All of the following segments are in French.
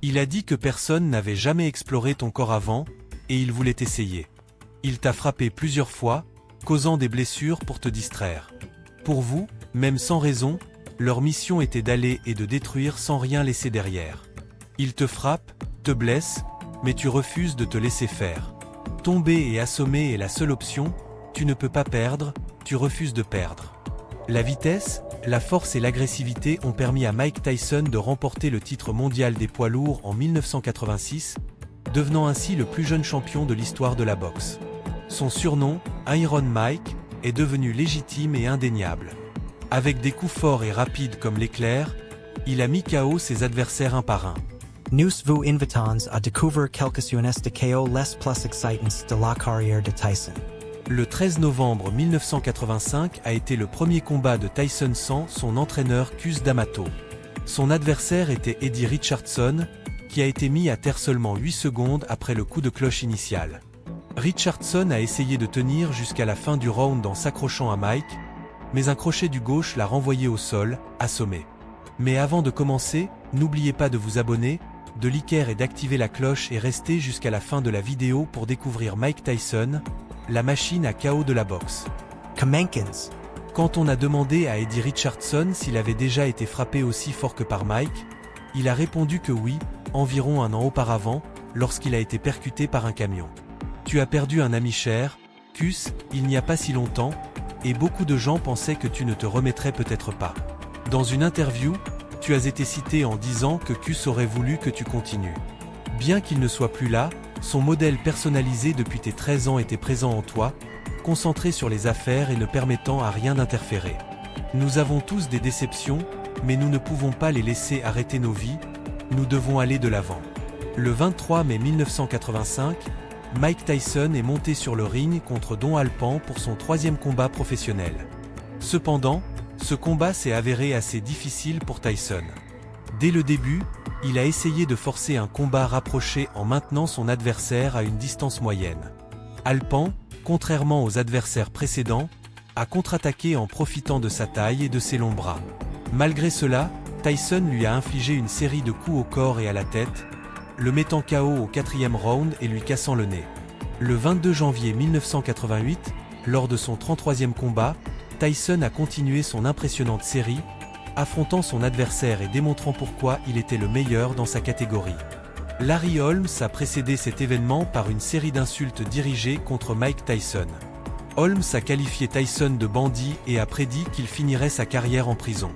Il a dit que personne n'avait jamais exploré ton corps avant, et il voulait essayer. Il t'a frappé plusieurs fois, causant des blessures pour te distraire. Pour vous, même sans raison, leur mission était d'aller et de détruire sans rien laisser derrière. Ils te frappent, te blessent, mais tu refuses de te laisser faire. Tomber et assommer est la seule option, tu ne peux pas perdre, tu refuses de perdre. La vitesse, la force et l'agressivité ont permis à Mike Tyson de remporter le titre mondial des poids lourds en 1986, devenant ainsi le plus jeune champion de l'histoire de la boxe. Son surnom, Iron Mike, est devenu légitime et indéniable. Avec des coups forts et rapides comme l'éclair, il a mis KO ses adversaires un par un. Nous vous invitons à découvrir quelques-unes de KO les plus excitantes de la carrière de Tyson. Le 13 novembre 1985 a été le premier combat de Tyson sans son entraîneur Cus D'Amato. Son adversaire était Eddie Richardson, qui a été mis à terre seulement 8 secondes après le coup de cloche initial. Richardson a essayé de tenir jusqu'à la fin du round en s'accrochant à Mike, mais un crochet du gauche l'a renvoyé au sol, assommé. Mais avant de commencer, n'oubliez pas de vous abonner, de liker et d'activer la cloche et restez jusqu'à la fin de la vidéo pour découvrir Mike Tyson, la machine à KO de la boxe. Kamenkins. Quand on a demandé à Eddie Richardson s'il avait déjà été frappé aussi fort que par Mike, il a répondu que oui, environ un an auparavant, lorsqu'il a été percuté par un camion. Tu as perdu un ami cher, Cus, il n'y a pas si longtemps, et beaucoup de gens pensaient que tu ne te remettrais peut-être pas. Dans une interview, tu as été cité en disant que Cus aurait voulu que tu continues. Bien qu'il ne soit plus là, son modèle personnalisé depuis tes 13 ans était présent en toi, concentré sur les affaires et ne permettant à rien d'interférer. Nous avons tous des déceptions, mais nous ne pouvons pas les laisser arrêter nos vies, nous devons aller de l'avant. Le 23 mai 1985, Mike Tyson est monté sur le ring contre Don Alpan pour son 3e combat professionnel. Cependant, ce combat s'est avéré assez difficile pour Tyson. Dès le début, il a essayé de forcer un combat rapproché en maintenant son adversaire à une distance moyenne. Alpan, contrairement aux adversaires précédents, a contre-attaqué en profitant de sa taille et de ses longs bras. Malgré cela, Tyson lui a infligé une série de coups au corps et à la tête, le mettant KO au 4e round et lui cassant le nez. Le 22 janvier 1988, lors de son 33e combat, Tyson a continué son impressionnante série, affrontant son adversaire et démontrant pourquoi il était le meilleur dans sa catégorie. Larry Holmes a précédé cet événement par une série d'insultes dirigées contre Mike Tyson. Holmes a qualifié Tyson de bandit et a prédit qu'il finirait sa carrière en prison.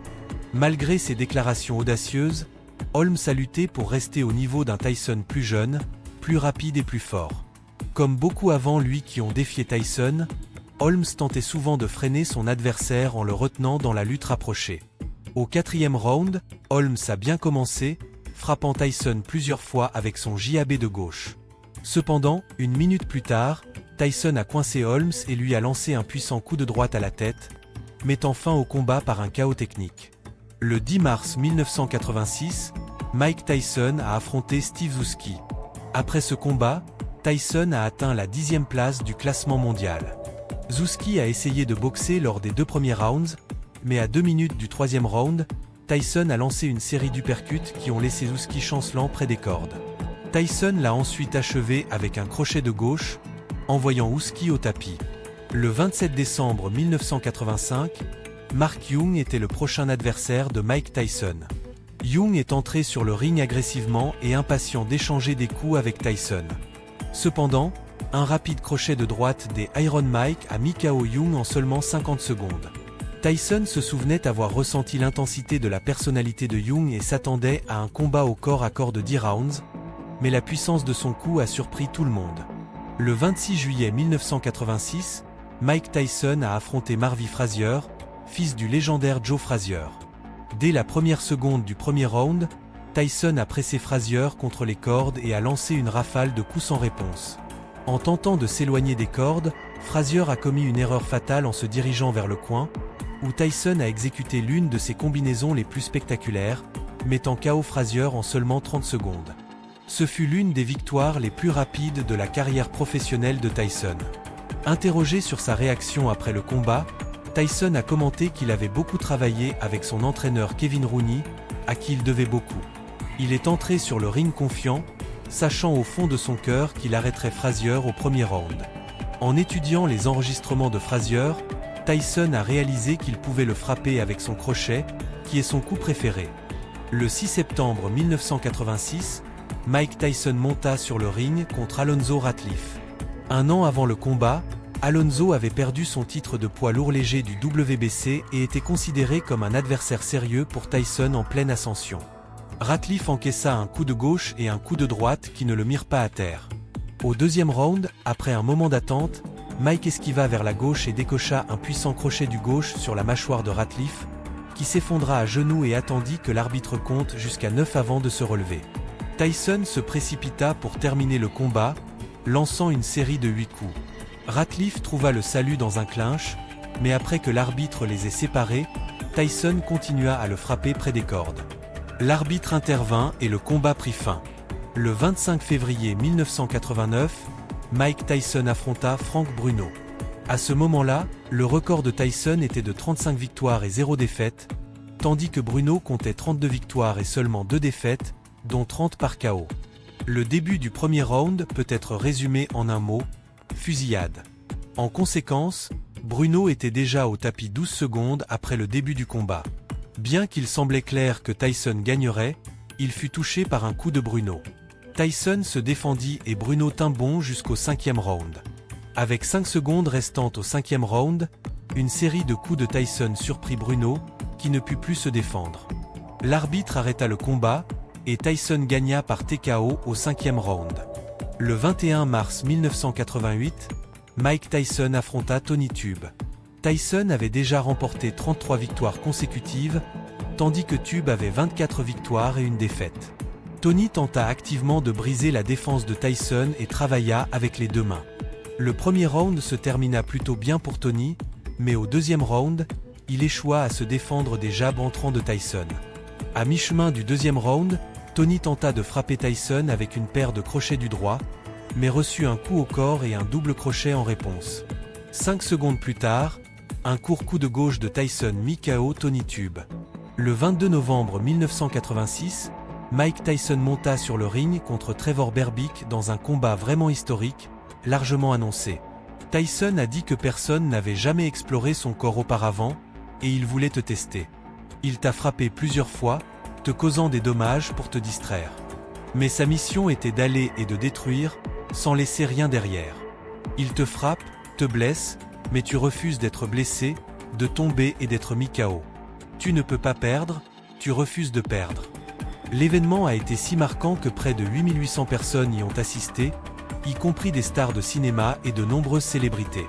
Malgré ses déclarations audacieuses, Holmes a lutté pour rester au niveau d'un Tyson plus jeune, plus rapide et plus fort. Comme beaucoup avant lui qui ont défié Tyson, Holmes tentait souvent de freiner son adversaire en le retenant dans la lutte rapprochée. Au 4e round, Holmes a bien commencé, frappant Tyson plusieurs fois avec son jab de gauche. Cependant, une minute plus tard, Tyson a coincé Holmes et lui a lancé un puissant coup de droite à la tête, mettant fin au combat par un KO technique. Le 10 mars 1986, Mike Tyson a affronté Steve Zouski. Après ce combat, Tyson a atteint la 10e place du classement mondial. Zouski a essayé de boxer lors des 2 premiers rounds, mais à 2 minutes du 3e round, Tyson a lancé une série d'uppercuts qui ont laissé Zouski chancelant près des cordes. Tyson l'a ensuite achevé avec un crochet de gauche, envoyant Zouski au tapis. Le 27 décembre 1985, Mark Young était le prochain adversaire de Mike Tyson. Young est entré sur le ring agressivement et impatient d'échanger des coups avec Tyson. Cependant, un rapide crochet de droite des Iron Mike a mis KO Young en seulement 50 secondes. Tyson se souvenait avoir ressenti l'intensité de la personnalité de Young et s'attendait à un combat au corps à corps de 10 rounds, mais la puissance de son coup a surpris tout le monde. Le 26 juillet 1986, Mike Tyson a affronté Marvin Frazier, fils du légendaire Joe Frazier. Dès la première seconde du premier round, Tyson a pressé Frazier contre les cordes et a lancé une rafale de coups sans réponse. En tentant de s'éloigner des cordes, Frazier a commis une erreur fatale en se dirigeant vers le coin, où Tyson a exécuté l'une de ses combinaisons les plus spectaculaires, mettant KO Frazier en seulement 30 secondes. Ce fut l'une des victoires les plus rapides de la carrière professionnelle de Tyson. Interrogé sur sa réaction après le combat, Tyson a commenté qu'il avait beaucoup travaillé avec son entraîneur Kevin Rooney, à qui il devait beaucoup. Il est entré sur le ring confiant, sachant au fond de son cœur qu'il arrêterait Frazier au premier round. En étudiant les enregistrements de Frazier, Tyson a réalisé qu'il pouvait le frapper avec son crochet, qui est son coup préféré. Le 6 septembre 1986, Mike Tyson monta sur le ring contre Alonzo Ratliff. Un an avant le combat, Alonzo avait perdu son titre de poids lourd léger du WBC et était considéré comme un adversaire sérieux pour Tyson en pleine ascension. Ratliff encaissa un coup de gauche et un coup de droite qui ne le mirent pas à terre. Au deuxième round, après un moment d'attente, Mike esquiva vers la gauche et décocha un puissant crochet du gauche sur la mâchoire de Ratliff, qui s'effondra à genoux et attendit que l'arbitre compte jusqu'à 9 avant de se relever. Tyson se précipita pour terminer le combat, lançant une série de 8 coups. Ratliff trouva le salut dans un clinch, mais après que l'arbitre les ait séparés, Tyson continua à le frapper près des cordes. L'arbitre intervint et le combat prit fin. Le 25 février 1989, Mike Tyson affronta Frank Bruno. À ce moment-là, le record de Tyson était de 35 victoires et 0 défaites, tandis que Bruno comptait 32 victoires et seulement 2 défaites, dont 30 par KO. Le début du premier round peut être résumé en un mot, fusillade. En conséquence, Bruno était déjà au tapis 12 secondes après le début du combat. Bien qu'il semblait clair que Tyson gagnerait, il fut touché par un coup de Bruno. Tyson se défendit et Bruno tint bon jusqu'au 5e round. Avec 5 secondes restantes au 5e round, une série de coups de Tyson surprit Bruno, qui ne put plus se défendre. L'arbitre arrêta le combat, et Tyson gagna par TKO au 5e round. Le 21 mars 1988, Mike Tyson affronta Tony Tube. Tyson avait déjà remporté 33 victoires consécutives, tandis que Tube avait 24 victoires et une défaite. Tony tenta activement de briser la défense de Tyson et travailla avec les deux mains. Le premier round se termina plutôt bien pour Tony, mais au deuxième round, il échoua à se défendre des jabs entrants de Tyson. À mi-chemin du deuxième round, Tony tenta de frapper Tyson avec une paire de crochets du droit, mais reçut un coup au corps et un double crochet en réponse. 5 secondes plus tard, un court coup de gauche de Tyson mit KO Tony Tube. Le 22 novembre 1986, Mike Tyson monta sur le ring contre Trevor Berbick dans un combat vraiment historique, largement annoncé. Tyson a dit que personne n'avait jamais exploré son corps auparavant, et il voulait te tester. Il t'a frappé plusieurs fois, te causant des dommages pour te distraire. Mais sa mission était d'aller et de détruire, sans laisser rien derrière. Il te frappe, te blesse, mais tu refuses d'être blessé, de tomber et d'être mis KO. Tu ne peux pas perdre, tu refuses de perdre. L'événement a été si marquant que près de 8800 personnes y ont assisté, y compris des stars de cinéma et de nombreuses célébrités.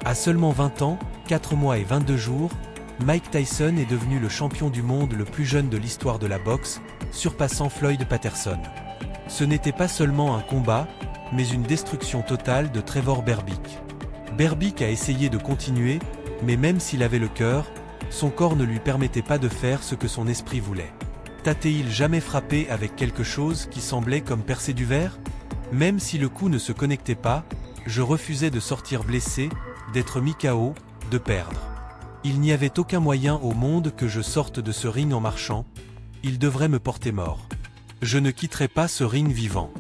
À seulement 20 ans, 4 mois et 22 jours, Mike Tyson est devenu le champion du monde le plus jeune de l'histoire de la boxe, surpassant Floyd Patterson. Ce n'était pas seulement un combat, mais une destruction totale de Trevor Berbick. Berbick a essayé de continuer, mais même s'il avait le cœur, son corps ne lui permettait pas de faire ce que son esprit voulait. T'as-t-il jamais frappé avec quelque chose qui semblait comme percer du verre? Même si le coup ne se connectait pas, je refusais de sortir blessé, d'être mis KO, de perdre. Il n'y avait aucun moyen au monde que je sorte de ce ring en marchant. Il devrait me porter mort. Je ne quitterai pas ce ring vivant.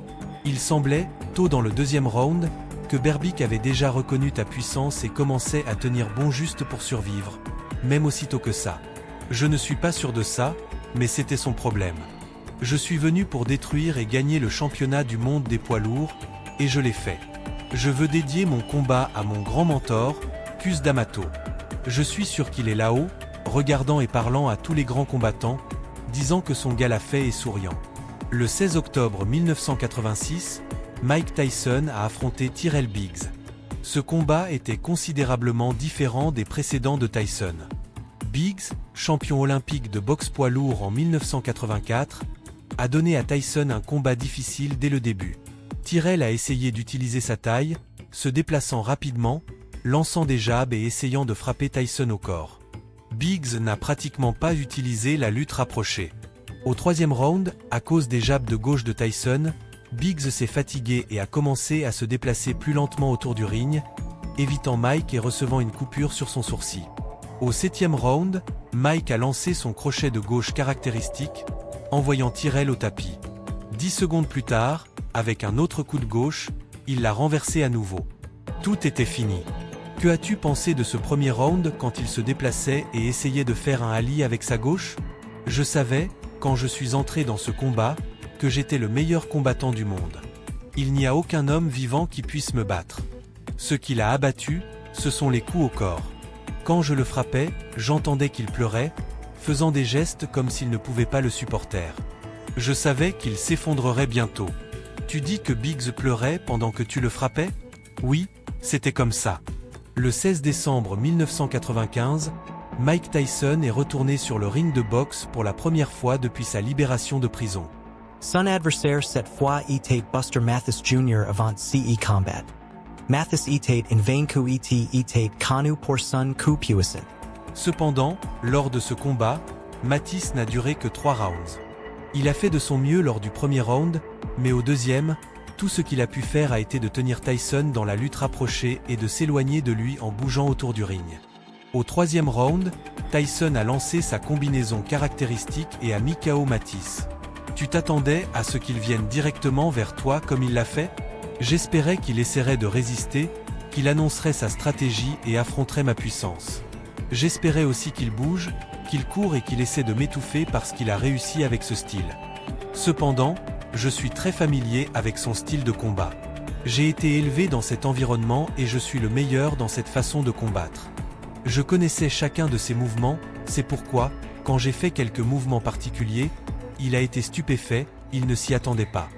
Il semblait, tôt dans le deuxième round, que Berbick avait déjà reconnu ta puissance et commençait à tenir bon juste pour survivre, même aussitôt que ça. Je ne suis pas sûr de ça, mais c'était son problème. Je suis venu pour détruire et gagner le championnat du monde des poids lourds, et je l'ai fait. Je veux dédier mon combat à mon grand mentor, Cus D'Amato. Je suis sûr qu'il est là-haut, regardant et parlant à tous les grands combattants, disant que son gars l'a fait et souriant. Le 16 octobre 1986, Mike Tyson a affronté Tyrell Biggs. Ce combat était considérablement différent des précédents de Tyson. Biggs, champion olympique de boxe poids lourd en 1984, a donné à Tyson un combat difficile dès le début. Tyrell a essayé d'utiliser sa taille, se déplaçant rapidement, lançant des jabs et essayant de frapper Tyson au corps. Biggs n'a pratiquement pas utilisé la lutte rapprochée. Au troisième round, à cause des jabs de gauche de Tyson, Biggs s'est fatigué et a commencé à se déplacer plus lentement autour du ring, évitant Mike et recevant une coupure sur son sourcil. Au 7e round, Mike a lancé son crochet de gauche caractéristique, envoyant Tyrell au tapis. 10 secondes plus tard, avec un autre coup de gauche, il l'a renversé à nouveau. Tout était fini. Que as-tu pensé de ce premier round quand il se déplaçait et essayait de faire un ali avec sa gauche? Je savais, quand je suis entré dans ce combat, que j'étais le meilleur combattant du monde. Il n'y a aucun homme vivant qui puisse me battre. Ce qui l'a abattu, ce sont les coups au corps. Quand je le frappais, j'entendais qu'il pleurait, faisant des gestes comme s'il ne pouvait pas le supporter. Je savais qu'il s'effondrerait bientôt. Tu dis que Biggs pleurait pendant que tu le frappais? Oui, c'était comme ça. Le 16 décembre 1995, Mike Tyson est retourné sur le ring de boxe pour la première fois depuis sa libération de prison. Son adversaire cette fois était Buster Mathis Jr. avant CE combat. Mathis était invaincu était connu pour son coup puissant. Cependant, lors de ce combat, Mathis n'a duré que 3 rounds. Il a fait de son mieux lors du premier round, mais au deuxième, tout ce qu'il a pu faire a été de tenir Tyson dans la lutte rapprochée et de s'éloigner de lui en bougeant autour du ring. Au 3e round, Tyson a lancé sa combinaison caractéristique et a mis KO Mathis. Tu t'attendais à ce qu'il vienne directement vers toi comme il l'a fait? J'espérais qu'il essaierait de résister, qu'il annoncerait sa stratégie et affronterait ma puissance. J'espérais aussi qu'il bouge, qu'il court et qu'il essaie de m'étouffer parce qu'il a réussi avec ce style. Cependant, je suis très familier avec son style de combat. J'ai été élevé dans cet environnement et je suis le meilleur dans cette façon de combattre. Je connaissais chacun de ses mouvements, c'est pourquoi, quand j'ai fait quelques mouvements particuliers, il a été stupéfait, il ne s'y attendait pas.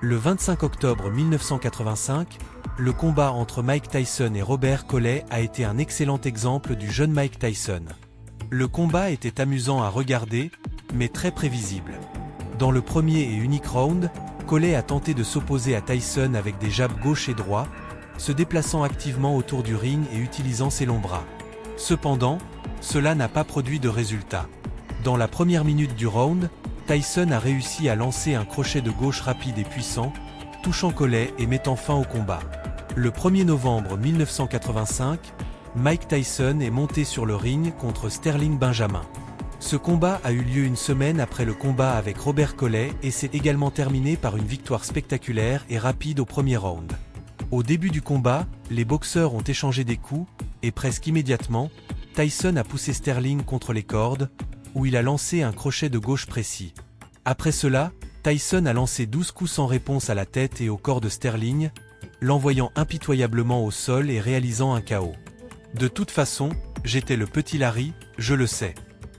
Le 25 octobre 1985, le combat entre Mike Tyson et Robert Collet a été un excellent exemple du jeune Mike Tyson. Le combat était amusant à regarder, mais très prévisible. Dans le premier et unique round, Collet a tenté de s'opposer à Tyson avec des jabs gauche et droit, se déplaçant activement autour du ring et utilisant ses longs bras. Cependant, cela n'a pas produit de résultat. Dans la première minute du round, Tyson a réussi à lancer un crochet de gauche rapide et puissant, touchant Collet et mettant fin au combat. Le 1er novembre 1985, Mike Tyson est monté sur le ring contre Sterling Benjamin. Ce combat a eu lieu une semaine après le combat avec Robert Collet et s'est également terminé par une victoire spectaculaire et rapide au premier round. Au début du combat, les boxeurs ont échangé des coups, et presque immédiatement, Tyson a poussé Sterling contre les cordes, où il a lancé un crochet de gauche précis. Après cela, Tyson a lancé 12 coups sans réponse à la tête et au corps de Sterling, l'envoyant impitoyablement au sol et réalisant un KO. De toute façon, j'étais le petit Larry, je le sais.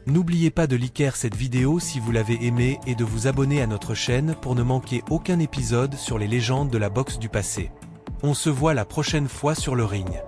N'oubliez pas de liker cette vidéo si vous l'avez aimée et de vous abonner à notre chaîne pour ne manquer aucun épisode sur les légendes de la boxe du passé. On se voit la prochaine fois sur le ring.